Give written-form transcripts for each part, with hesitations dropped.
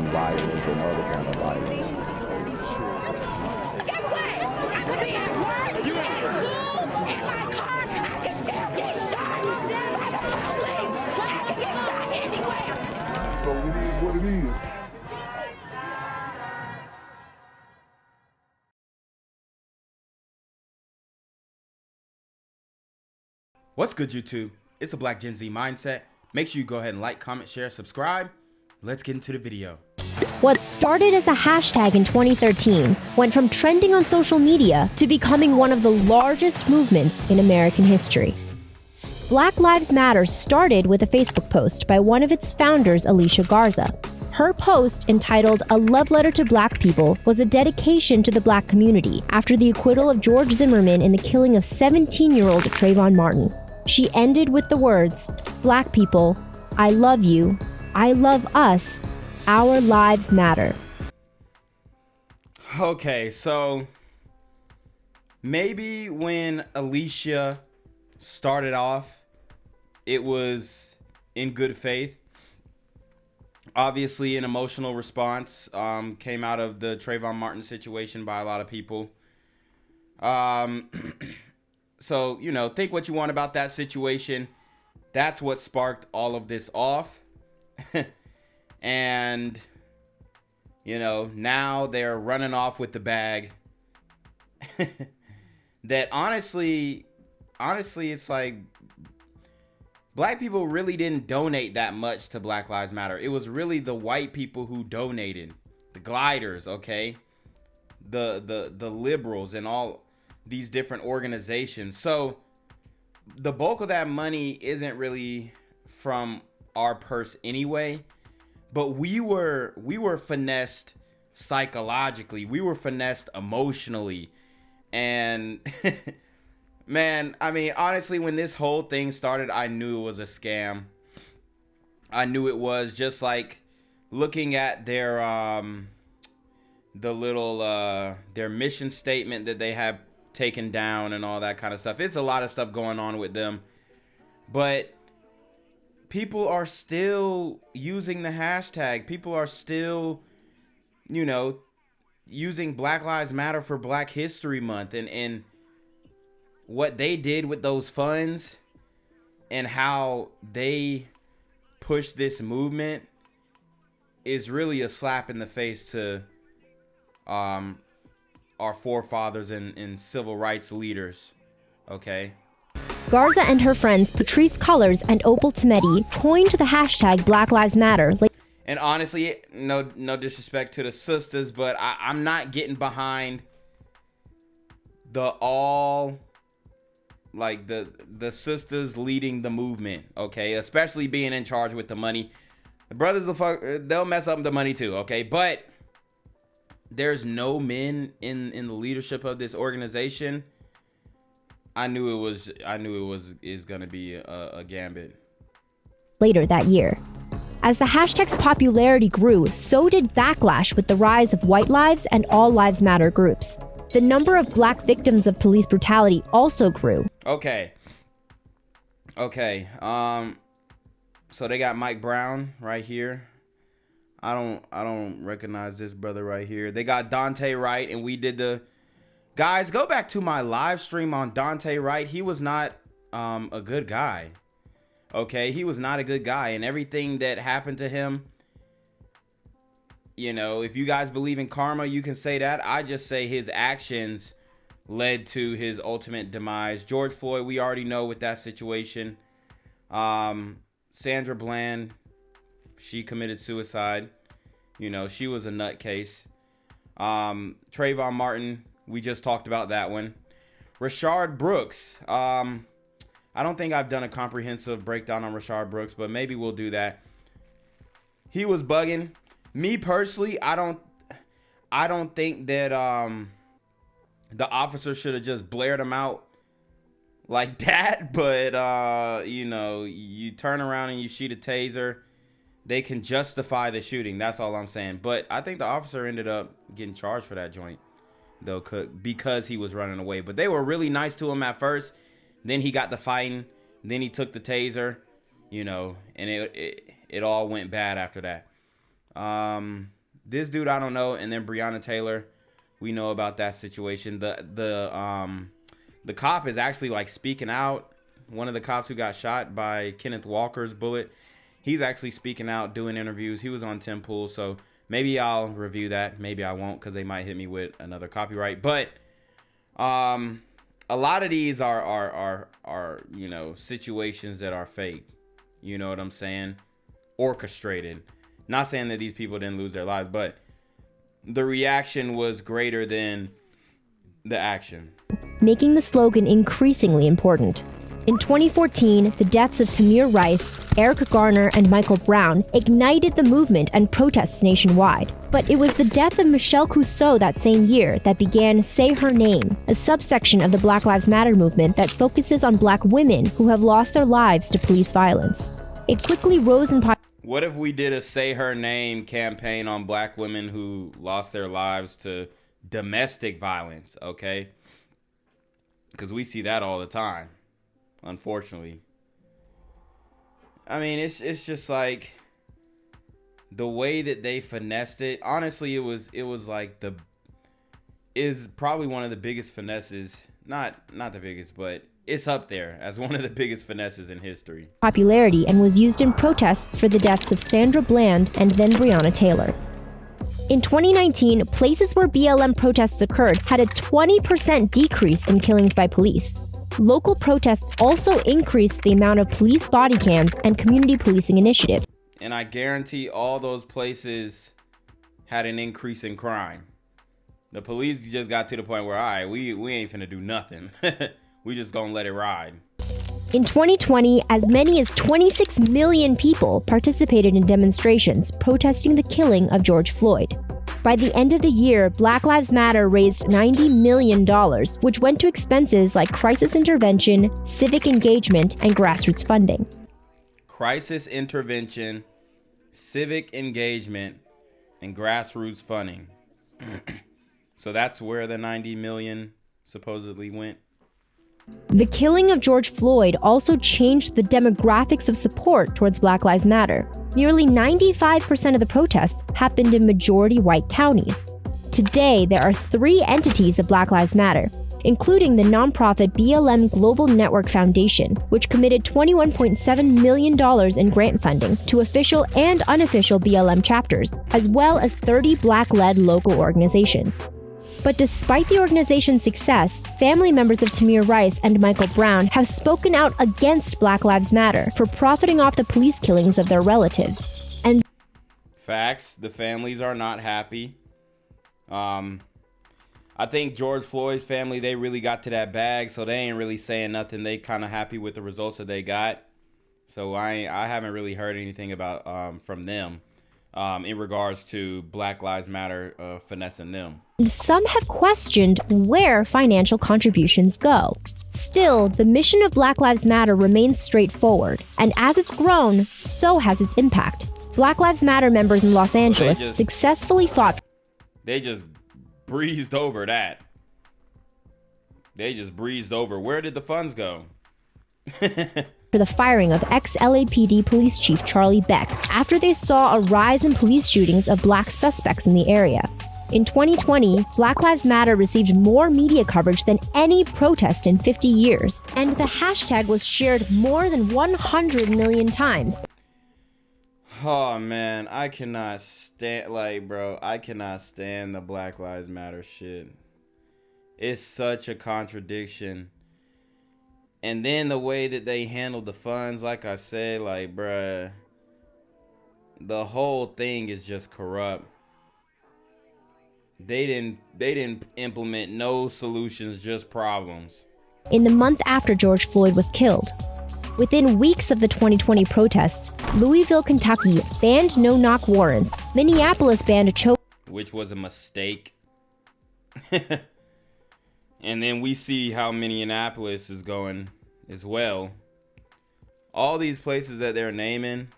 violence and other kind of violence. Get away! I could be at work, at school, in my car, I can still get shot by the police, but I can get shot anywhere. So it is what it is. What's good, YouTube? It's a Black Gen Z Mindset. Make sure you go ahead and like, comment, share, subscribe. Let's get into the video. What started as a hashtag in 2013 went from trending on social media to becoming one of the largest movements in American history. Black Lives Matter started with a Facebook post by one of its founders, Alicia Garza. Her post, entitled "A Love Letter to Black People," was a dedication to the Black community after the acquittal of George Zimmerman in the killing of 17-year-old Trayvon Martin. She ended with the words, "Black people, I love you, I love us, our lives matter." Okay, so maybe when Alicia started off, it was in good faith. Obviously, an emotional response came out of the Trayvon Martin situation by a lot of people. So, you know, think what you want about that situation. That's what sparked all of this off. And, you know, now they're running off with the bag. That honestly, it's like Black people really didn't donate that much to Black Lives Matter. It was really the white people who donated. The gliders, okay? The liberals and all these different organizations. So the bulk of that money isn't really from our purse anyway, but we were finessed psychologically. We were finessed emotionally. And man, I mean, honestly, when this whole thing started, I knew it was a scam. I knew it was, just like looking at their their mission statement that they have taken down and all that kind of stuff. It's a lot of stuff going on with them, but people are still using the hashtag. People are still, you know, using Black Lives Matter for Black History Month, and what they did with those funds and how they push this movement is really a slap in the face to our forefathers and civil rights leaders, okay? Garza and her friends Patrisse Cullors and Opal Tometi coined the hashtag Black Lives Matter. And honestly, no disrespect to the sisters, but I'm not getting behind the sisters leading the movement, okay? Especially being in charge with the money. The brothers they'll mess up the money too, okay? But there's no men in the leadership of this organization. I knew it was gonna be a gambit. Later that year. As the hashtag's popularity grew, so did backlash with the rise of white lives and all lives matter groups. The number of Black victims of police brutality also grew. Okay. So they got Mike Brown right here. I don't recognize this brother right here. They got Dante Wright, and we did the guys, go back to my live stream on Dante Wright. He was not a good guy. Okay, he was not a good guy, and everything that happened to him, you know, if you guys believe in karma, you can say that. I just say his actions led to his ultimate demise. George Floyd, we already know with that situation. Sandra Bland, she committed suicide. You know, she was a nutcase. Trayvon Martin, we just talked about that one. Rayshard Brooks. I don't think I've done a comprehensive breakdown on Rayshard Brooks, but maybe we'll do that. He was bugging. Me personally, I don't think that the officer should have just blared him out like that, but you know, you turn around and you shoot a taser, they can justify the shooting. That's all I'm saying. But I think the officer ended up getting charged for that joint, though, because he was running away. But they were really nice to him at first. Then he got the fighting. Then he took the taser, you know, and it all went bad after that. This dude, I don't know. And then Breonna Taylor, we know about that situation. The cop is actually like speaking out. One of the cops who got shot by Kenneth Walker's bullet, he's actually speaking out, doing interviews. He was on Tim Pool, so maybe I'll review that. Maybe I won't, because they might hit me with another copyright. But a lot of these are you know, situations that are fake. You know what I'm saying? Orchestrated. Not saying that these people didn't lose their lives, but the reaction was greater than the action, making the slogan increasingly important. In 2014, the deaths of Tamir Rice, Eric Garner, and Michael Brown ignited the movement and protests nationwide. But it was the death of Michelle Clouseau that same year that began Say Her Name, a subsection of the Black Lives Matter movement that focuses on Black women who have lost their lives to police violence. It quickly rose in popularity. What if we did a Say Her Name campaign on Black women who lost their lives to domestic violence, okay? Because we see that all the time, unfortunately. I mean, it's just like the way that they finessed it. Honestly, it was like is probably one of the biggest finesses. Not the biggest, but it's up there as one of the biggest finesses in history. Popularity and was used in protests for the deaths of Sandra Bland and then Breonna Taylor. In 2019, places where BLM protests occurred had a 20% decrease in killings by police. Local protests also increased the amount of police body cams and community policing initiatives. And I guarantee all those places had an increase in crime. The police just got to the point where, all right, we ain't finna do nothing. We just gonna let it ride. In 2020, as many as 26 million people participated in demonstrations protesting the killing of George Floyd. By the end of the year, Black Lives Matter raised $90 million, which went to expenses like crisis intervention, civic engagement, and grassroots funding. Crisis intervention, civic engagement, and grassroots funding. So that's where the 90 million supposedly went. The killing of George Floyd also changed the demographics of support towards Black Lives Matter. Nearly 95% of the protests happened in majority white counties. Today, there are 3 entities of Black Lives Matter, including the nonprofit BLM Global Network Foundation, which committed $21.7 million in grant funding to official and unofficial BLM chapters, as well as 30 Black-led local organizations. But despite the organization's success, family members of Tamir Rice and Michael Brown have spoken out against Black Lives Matter for profiting off the police killings of their relatives. And facts, the families are not happy. I think George Floyd's family, they really got to that bag, so they ain't really saying nothing. They kind of happy with the results that they got. So I haven't really heard anything about from them in regards to Black Lives Matter finessing them. Some have questioned where financial contributions go. Still, the mission of Black Lives Matter remains straightforward, and as it's grown, so has its impact. Black Lives Matter members in Los Angeles successfully fought. They just breezed over that. They just breezed over. Where did the funds go? For the firing of ex-LAPD police chief Charlie Beck after they saw a rise in police shootings of Black suspects in the area. In 2020, Black Lives Matter received more media coverage than any protest in 50 years, and the hashtag was shared more than 100 million times. Oh man, I cannot stand, I cannot stand the Black Lives Matter shit. It's such a contradiction. And then the way that they handled the funds, like I said, bruh, the whole thing is just corrupt. They didn't implement no solutions, just problems. In the month after George Floyd was killed, within weeks of the 2020 protests, Louisville, Kentucky banned no-knock warrants. Minneapolis banned a choke, which was a mistake. And then we see how Minneapolis is going as well. All these places that they're naming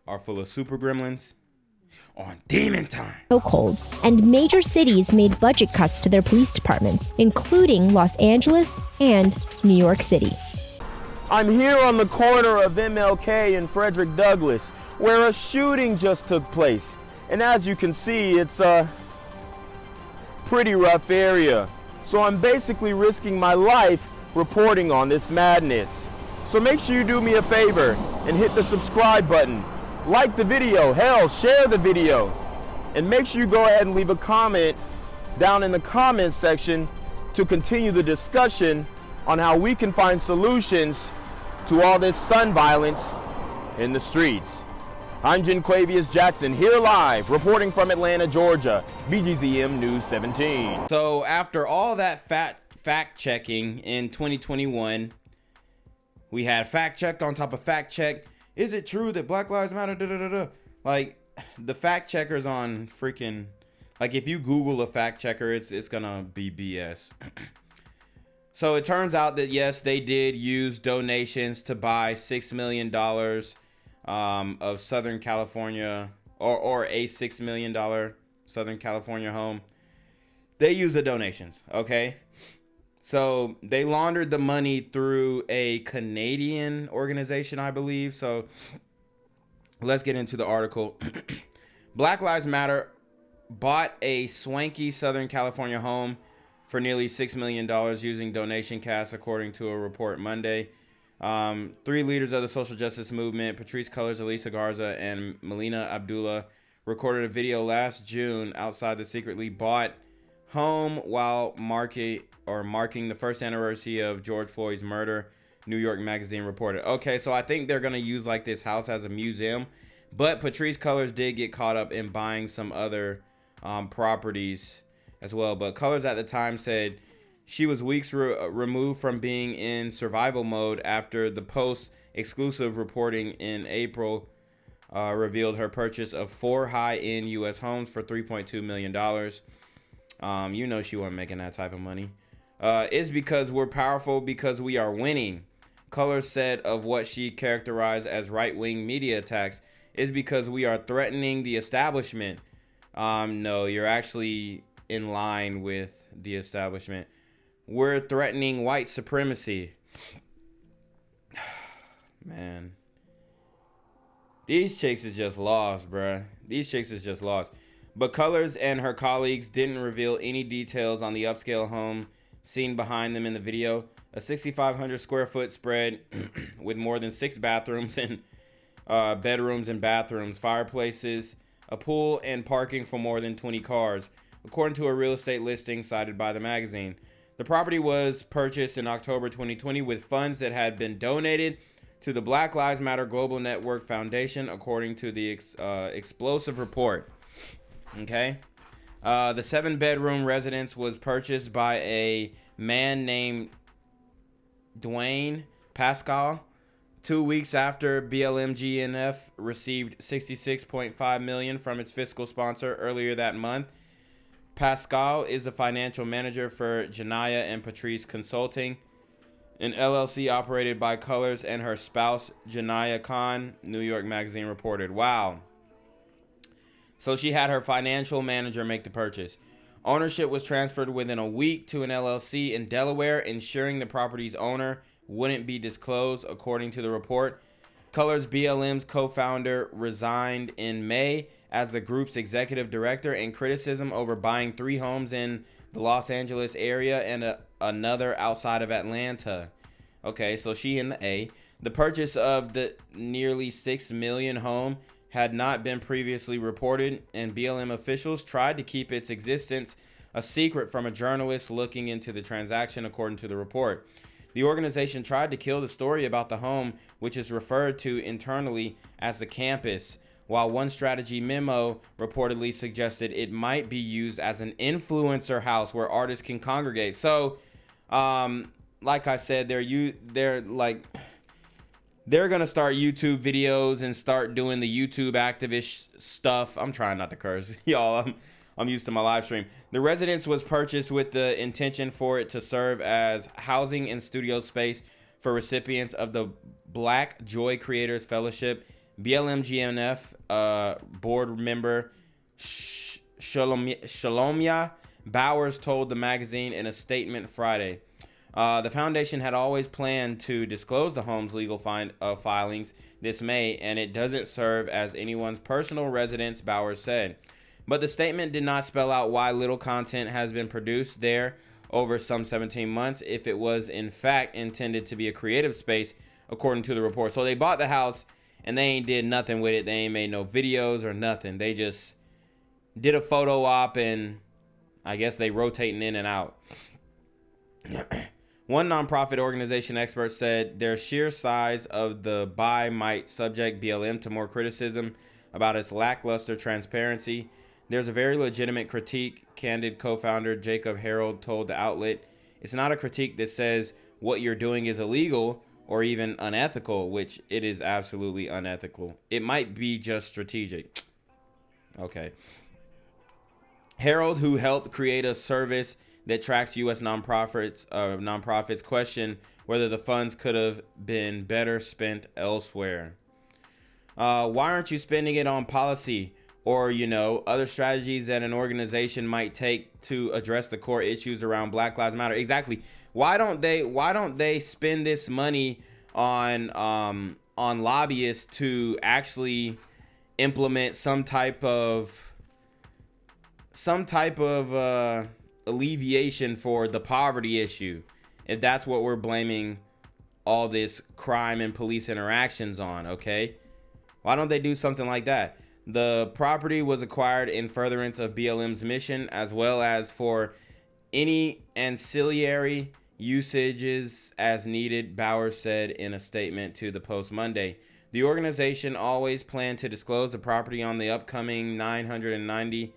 are full of super gremlins on demon time. Chokeholds, and major cities made budget cuts to their police departments, including Los Angeles and New York City. I'm here on the corner of MLK and Frederick Douglass, where a shooting just took place. And as you can see, it's a pretty rough area. So I'm basically risking my life reporting on this madness. So make sure you do me a favor and hit the subscribe button. Like the video, hell, share the video. And make sure you go ahead and leave a comment down in the comments section to continue the discussion on how we can find solutions to all this son violence in the streets. I'm Jenquavius Jackson, here live, reporting from Atlanta, Georgia, BGZM News 17. So after all that fact checking in 2021, we had fact checked on top of fact check. Is it true that Black Lives Matter? Da, da, da, da. Like, the fact checkers on freaking, like, if you Google a fact checker, it's gonna be BS. So it turns out that yes, they did use donations to buy $6 million of Southern California, or a $6 million Southern California home. They used the donations, okay? So they laundered the money through a Canadian organization, I believe. So let's get into the article. Black Lives Matter bought a swanky Southern California home for nearly $6 million using donation cash, according to a report Monday. 3 leaders of the social justice movement, Patrisse Cullors, Elisa Garza, and Melina Abdullah, recorded a video last June outside the secretly bought home while marking the first anniversary of George Floyd's murder, New York Magazine reported. Okay, so I think they're going to use like this house as a museum, but Patrisse Cullors did get caught up in buying some other properties as well. But Cullors at the time said she was weeks removed from being in survival mode after the Post's exclusive reporting in April revealed her purchase of 4 high-end U.S. homes for $3.2 million. You know she wasn't making that type of money. It's because we're powerful, because we are winning. Cullors said of what she characterized as right-wing media attacks is because we are threatening the establishment. No, you're actually in line with the establishment. We're threatening white supremacy. Man. These chicks is just lost, bruh. These chicks is just lost. But Cullors and her colleagues didn't reveal any details on the upscale home seen behind them in the video. A 6,500 square foot spread with more than 6 bathrooms and bedrooms and bathrooms, fireplaces, a pool, and parking for more than 20 cars, according to a real estate listing cited by the magazine. The property was purchased in October 2020 with funds that had been donated to the Black Lives Matter Global Network Foundation, according to the explosive report. Okay. The 7-bedroom residence was purchased by a man named Dwayne Pascal 2 weeks after BLMGNF received $66.5 million from its fiscal sponsor earlier that month. Pascal is the financial manager for Janaya and Patrisse Consulting, an LLC operated by Cullors and her spouse, Janaya Khan, New York Magazine reported. Wow. So she had her financial manager make the purchase. Ownership was transferred within a week to an LLC in Delaware, ensuring the property's owner wouldn't be disclosed, according to the report. Cullors, BLM's co-founder, resigned in May as the group's executive director in criticism over buying 3 homes in the Los Angeles area and another outside of Atlanta. Okay, so she in the A. The purchase of the nearly $6 million home had not been previously reported, and BLM officials tried to keep its existence a secret from a journalist looking into the transaction, according to the report. The organization tried to kill the story about the home, which is referred to internally as the campus, while one strategy memo reportedly suggested it might be used as an influencer house where artists can congregate. So, like I said, they're gonna start YouTube videos and start doing the YouTube activist stuff. I'm trying not to curse, y'all. I'm used to my live stream. The residence was purchased with the intention for it to serve as housing and studio space for recipients of the Black Joy Creators Fellowship. BLMGNF board member Shalomia Bowers told the magazine in a statement Friday. The foundation had always planned to disclose the home's legal filings this May, and it doesn't serve as anyone's personal residence, Bowers said. But the statement did not spell out why little content has been produced there over some 17 months, if it was in fact intended to be a creative space, according to the report. So they bought the house and they ain't did nothing with it. They ain't made no videos or nothing. They just did a photo op, and I guess they rotating in and out. One nonprofit organization expert said their sheer size of the buy might subject BLM to more criticism about its lackluster transparency. There's a very legitimate critique, Candid co-founder Jacob Harold told the outlet. It's not a critique that says what you're doing is illegal or even unethical, which it is absolutely unethical. It might be just strategic. Okay. Harold, who helped create a service that tracks U.S. nonprofits, question whether the funds could have been better spent elsewhere. Why aren't you spending it on policy or, other strategies that an organization might take to address the core issues around Black Lives Matter? Exactly. Why don't they spend this money on lobbyists to actually implement some type of alleviation for the poverty issue, if that's what we're blaming all this crime and police interactions on? Okay, why don't they do something like that? The property was acquired in furtherance of BLM's mission, as well as for any ancillary usages as needed, Bowers said in a statement to the Post Monday. The organization always planned to disclose the property on the upcoming 990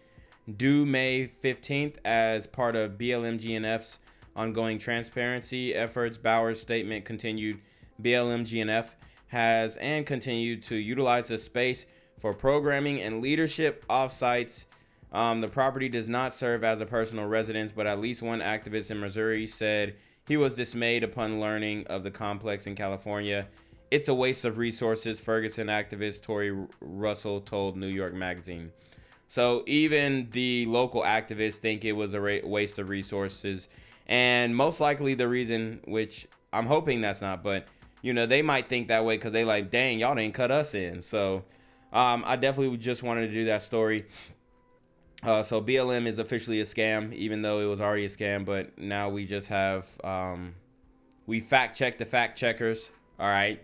due May 15th as part of BLMGNF's ongoing transparency efforts. Bowers' statement continued. BLMGNF has and continued to utilize the space for programming and leadership offsites. The property does not serve as a personal residence, but at least one activist in Missouri said he was dismayed upon learning of the complex in California. It's a waste of resources, Ferguson activist Tori Russell told New York Magazine. So even the local activists think it was a waste of resources. And most likely the reason, which I'm hoping that's not, but, they might think that way because they like, dang, y'all didn't cut us in. So I definitely just wanted to do that story. So BLM is officially a scam, even though it was already a scam. But now we just have, we fact-check the fact-checkers. All right.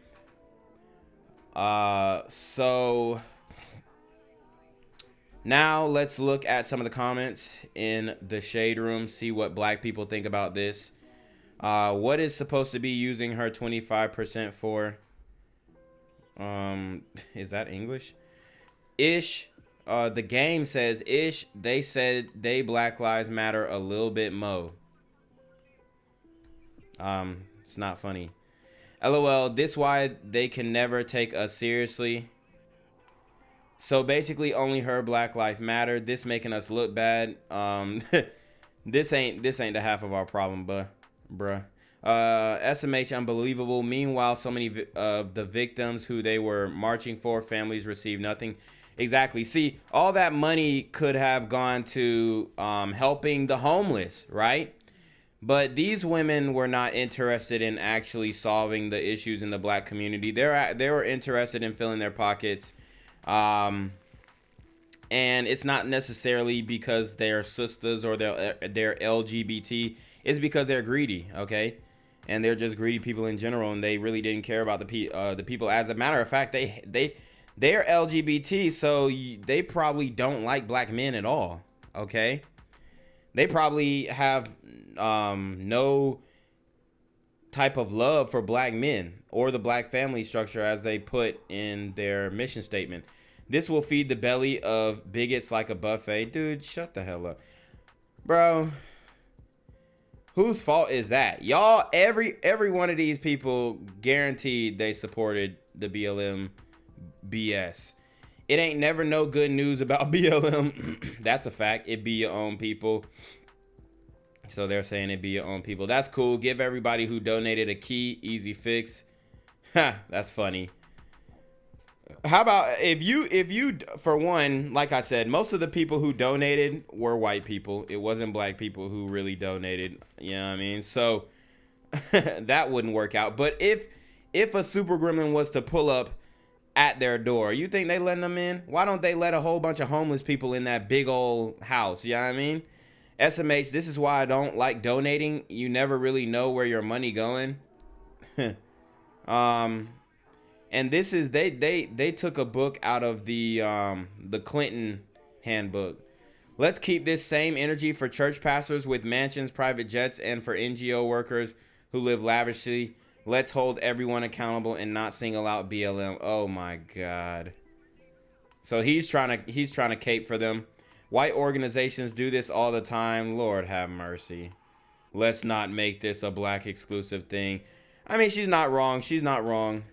So now let's look at some of the comments in the shade room, see what black people think about this. What is supposed to be using her 25% for? Is that English? Ish, the game says, Ish, they said they Black Lives Matter a little bit mo. It's not funny. LOL, this why they can never take us seriously. So basically only her Black Life Matter. This making us look bad. This ain't the half of our problem, bruh. SMH unbelievable. Meanwhile, so many of the victims who they were marching for, families received nothing. Exactly. See, all that money could have gone to helping the homeless, right? But these women were not interested in actually solving the issues in the black community. They were interested in filling their pockets. And it's not necessarily because they're sisters or they're LGBT. It's because they're greedy, okay? And they're just greedy people in general, and they really didn't care about the people. As a matter of fact, they're LGBT, so they probably don't like black men at all, okay? They probably have no type of love for black men or the black family structure as they put in their mission statement. This will feed the belly of bigots like a buffet. Dude, shut the hell up. Bro, whose fault is that? Y'all, every one of these people guaranteed they supported the BLM BS. It ain't never no good news about BLM. That's a fact. It be your own people. So they're saying it be your own people. That's cool. Give everybody who donated a key, easy fix. Ha, that's funny. How about if you, for one, like I said, most of the people who donated were white people. It wasn't black people who really donated. You know what I mean? So that wouldn't work out. But if a super gremlin was to pull up at their door, you think they letting them in? Why don't they let a whole bunch of homeless people in that big old house? You know what I mean? SMH, this is why I don't like donating. You never really know where your money going. And this is they took a book out of the Clinton handbook. Let's keep this same energy for church pastors with mansions, private jets, and for NGO workers who live lavishly. Let's hold everyone accountable and not single out BLM. Oh my God. So he's trying to cape for them. White organizations do this all the time. Lord have mercy. Let's not make this a black exclusive thing. I mean, she's not wrong. She's not wrong.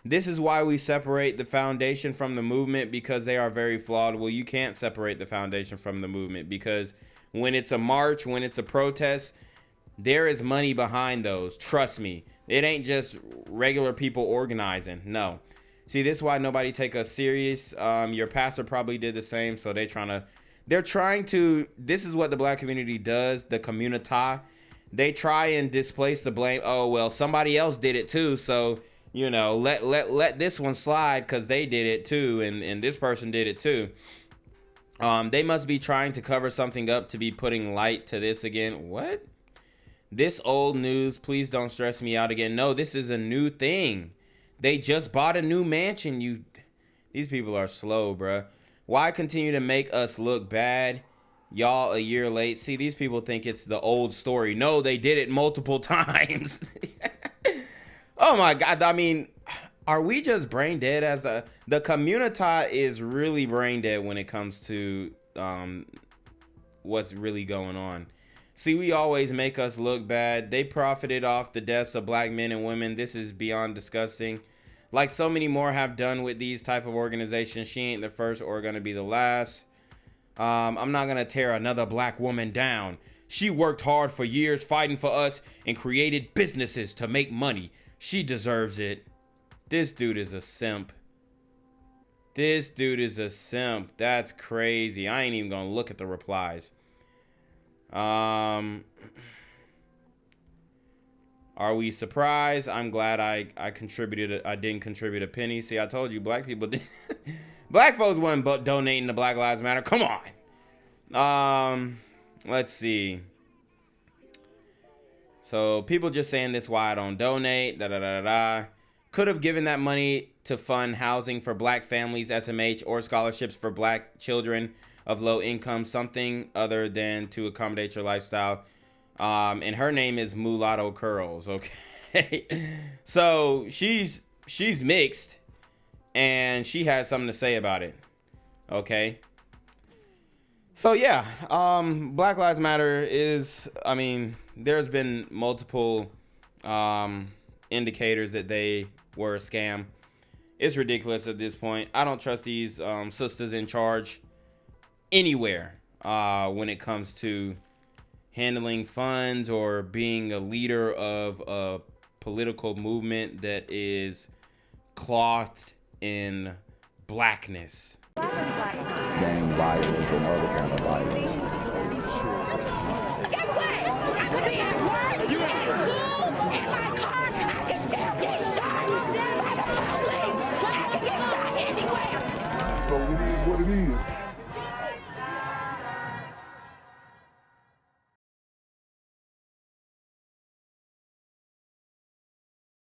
This is why we separate the foundation from the movement, because they are very flawed. Well, you can't separate the foundation from the movement, because when it's a march, when it's a protest, there is money behind those. Trust me. It ain't just regular people organizing. No. See, this is why nobody take us serious. Your pastor probably did the same. So they're trying to, this is what the black community does. The community, they try and displace the blame. Oh, well, somebody else did it too. So, you know, let this one slide because they did it too. And this person did it too. They must be trying to cover something up to be putting light to this again. What? This old news, please don't stress me out again. No, this is a new thing. They just bought a new mansion. These people are slow, bruh. Why continue to make us look bad? Y'all a year late. See, these people think it's the old story. No, they did it multiple times. Oh my God. I mean, are we just brain dead the community is really brain dead when it comes to what's really going on. See, we always make us look bad. They profited off the deaths of black men and women. This is beyond disgusting. Like so many more have done with these type of organizations. She ain't the first or gonna be the last. I'm not gonna tear another black woman down. She worked hard for years fighting for us and created businesses to make money. She deserves it. This dude is a simp. This dude is a simp. That's crazy. I ain't even gonna look at the replies. Are we surprised? I'm glad I contributed. I didn't contribute a penny. See, I told you, black people did. Black folks wasn't donating to Black Lives Matter. Come on. Let's see. So people just saying this why I don't donate. Could have given that money to fund housing for black families, SMH, or scholarships for black children of low income, something other than to accommodate your lifestyle. And her name is Mulatto Curls. Okay. So she's mixed and she has something to say about it. Okay. So yeah, Black Lives Matter is, I mean, there's been multiple indicators that they were a scam. It's ridiculous at this point. I don't trust these sisters in charge anywhere when it comes to handling funds or being a leader of a political movement that is clothed in blackness. Gang violence and other kind of violence. Guess what? I could be at work, at school, in my car, and I can still get shot by the police. I can get shot anywhere. So it is what it is.